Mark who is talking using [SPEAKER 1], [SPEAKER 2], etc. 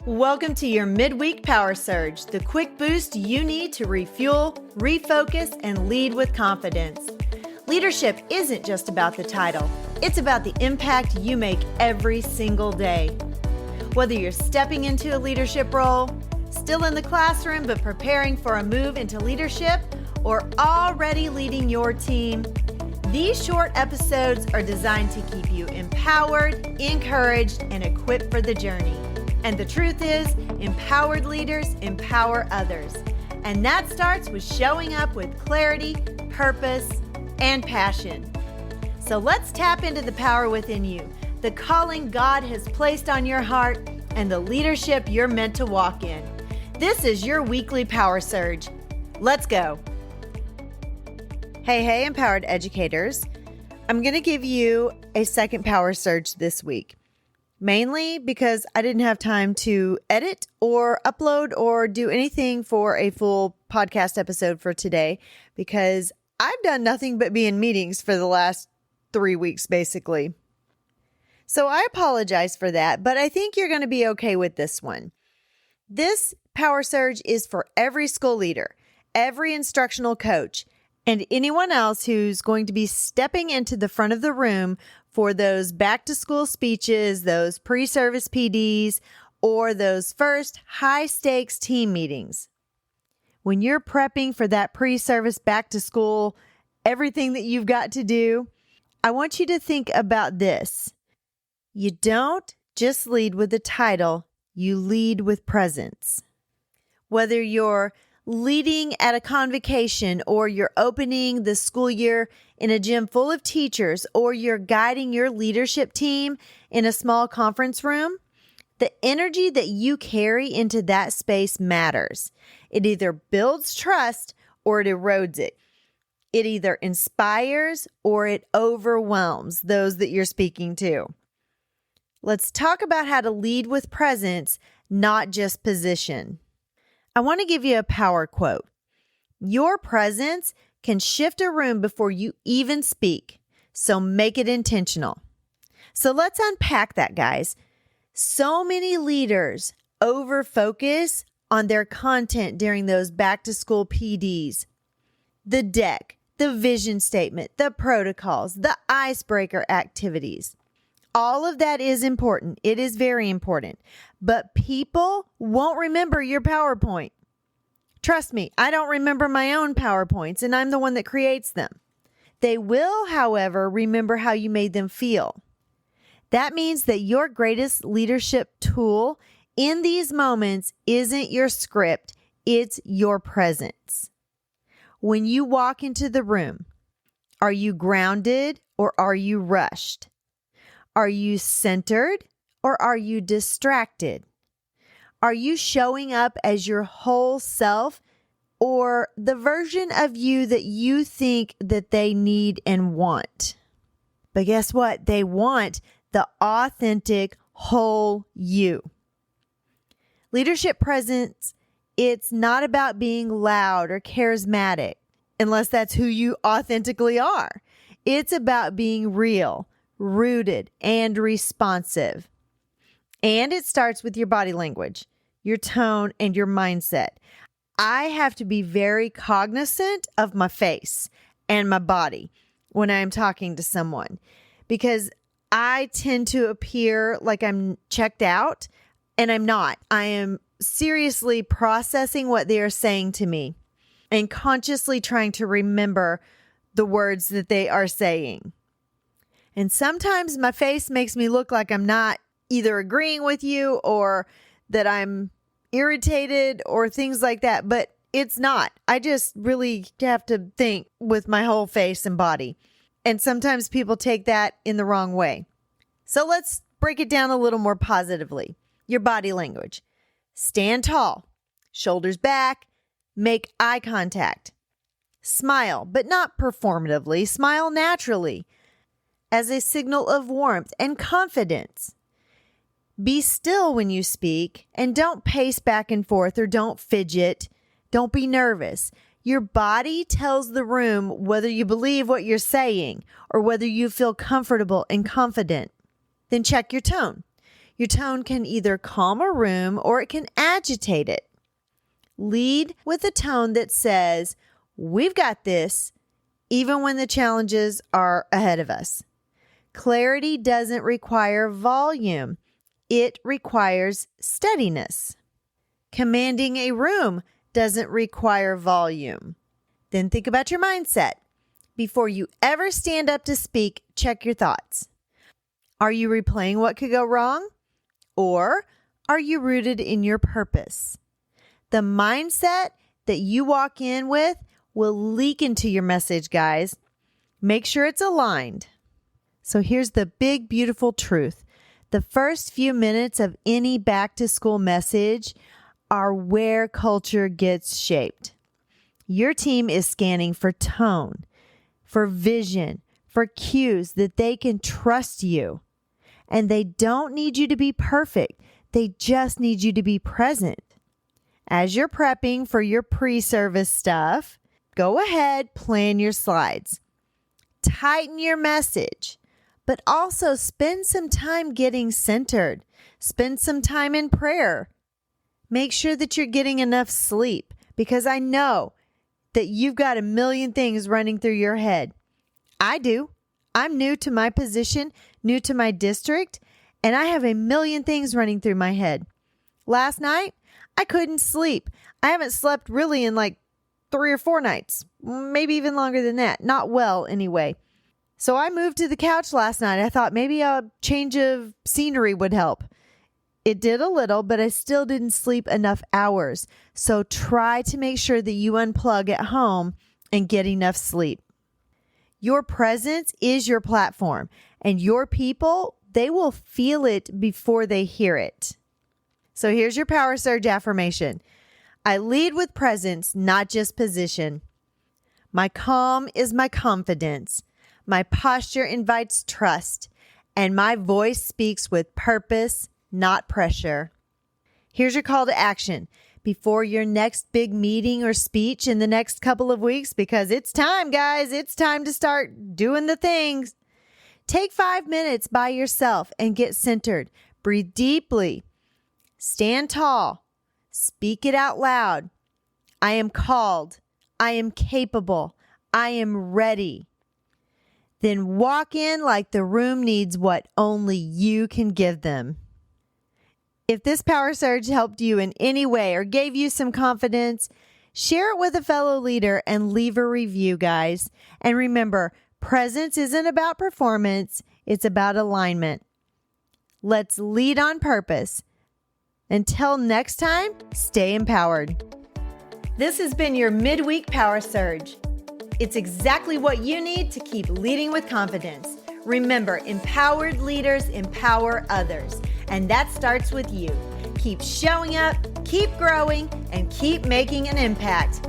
[SPEAKER 1] Welcome to your midweek power surge, the quick boost you need to refuel, refocus, and lead with confidence. Leadership isn't just about the title, it's about the impact you make every single day. Whether you're stepping into a leadership role, still in the classroom but preparing for a move into leadership, or already leading your team, these short episodes are designed to keep you empowered, encouraged, and equipped for the journey. And the truth is, empowered leaders empower others. And that starts with showing up with clarity, purpose, and passion. So let's tap into the power within you, the calling God has placed on your heart, and the leadership you're meant to walk in. This is your weekly power surge. Let's go. Hey, empowered educators. I'm going to give you a second power surge this week. Mainly because I didn't have time to edit or upload or do anything for a full podcast episode for today because I've done nothing but be in meetings for the last 3 weeks, basically. So I apologize for that, but I think you're going to be okay with this one. This power surge is for every school leader, every instructional coach, and anyone else who's going to be stepping into the front of the room for those back-to-school speeches, those pre-service PDs, or those first high-stakes team meetings. When you're prepping for that pre-service back-to-school, everything that you've got to do, I want you to think about this. You don't just lead with the title, you lead with presence. Whether you're leading at a convocation, or you're opening the school year in a gym full of teachers, or you're guiding your leadership team in a small conference room, the energy that you carry into that space matters. It either builds trust or it erodes it. It either inspires or it overwhelms those that you're speaking to. Let's talk about how to lead with presence, not just position. I want to give you a power quote. Your presence can shift a room before you even speak, so make it intentional. So let's unpack that, guys. So many leaders over-focus on their content during those back-to-school PDs. The deck, the vision statement, the protocols, the icebreaker activities. All of that is important. It is very important. But people won't remember your PowerPoint. Trust me, I don't remember my own PowerPoints, and I'm the one that creates them. They will, however, remember how you made them feel. That means that your greatest leadership tool in these moments isn't your script, it's your presence. When you walk into the room, are you grounded or are you rushed? Are you centered or are you distracted? Are you showing up as your whole self or the version of you that you think that they need and want? But guess what? They want the authentic whole you. Leadership presence, it's not about being loud or charismatic, unless that's who you authentically are. It's about being real, rooted, and responsive. And it starts with your body language, your tone, and your mindset. I have to be very cognizant of my face and my body when I'm talking to someone because I tend to appear like I'm checked out, and I'm not. I am seriously processing what they are saying to me and consciously trying to remember the words that they are saying. And sometimes my face makes me look like I'm not either agreeing with you or that I'm irritated or things like that, but it's not. I just really have to think with my whole face and body. And sometimes people take that in the wrong way. So let's break it down a little more positively. Your body language. Stand tall, shoulders back, make eye contact. Smile, but not performatively. Smile naturally as a signal of warmth and confidence. Be still when you speak and don't pace back and forth or don't fidget. Don't be nervous. Your body tells the room whether you believe what you're saying or whether you feel comfortable and confident. Then check your tone. Your tone can either calm a room or it can agitate it. Lead with a tone that says, "We've got this," even when the challenges are ahead of us. Clarity doesn't require volume. It requires steadiness. Commanding a room doesn't require volume. Then think about your mindset. Before you ever stand up to speak, check your thoughts. Are you replaying what could go wrong? Or are you rooted in your purpose? The mindset that you walk in with will leak into your message, guys. Make sure it's aligned. So here's the big, beautiful truth. The first few minutes of any back-to-school message are where culture gets shaped. Your team is scanning for tone, for vision, for cues that they can trust you. And they don't need you to be perfect. They just need you to be present. As you're prepping for your pre-service stuff, go ahead, plan your slides. Tighten your message, but also spend some time getting centered. Spend some time in prayer. Make sure that you're getting enough sleep, because I know that you've got a million things running through your head. I do. I'm new to my position, new to my district, and I have a million things running through my head. Last night, I couldn't sleep. I haven't slept really in like 3 or 4 nights, maybe even longer than that. Not well, anyway. So I moved to the couch last night. I thought maybe a change of scenery would help. It did a little, but I still didn't sleep enough hours. So try to make sure that you unplug at home and get enough sleep. Your presence is your platform, and your people, they will feel it before they hear it. So here's your power surge affirmation. I lead with presence, not just position. My calm is my confidence. My posture invites trust, and my voice speaks with purpose, not pressure. Here's your call to action before your next big meeting or speech in the next couple of weeks, because it's time, guys. It's time to start doing the things. Take 5 minutes by yourself and get centered. Breathe deeply. Stand tall. Speak it out loud. I am called. I am capable. I am ready. Then walk in like the room needs what only you can give them. If this power surge helped you in any way or gave you some confidence, share it with a fellow leader and leave a review, guys. And remember, presence isn't about performance. It's about alignment. Let's lead on purpose. Until next time, stay empowered. This has been your midweek power surge. It's exactly what you need to keep leading with confidence. Remember, empowered leaders empower others, and that starts with you. Keep showing up, keep growing, and keep making an impact.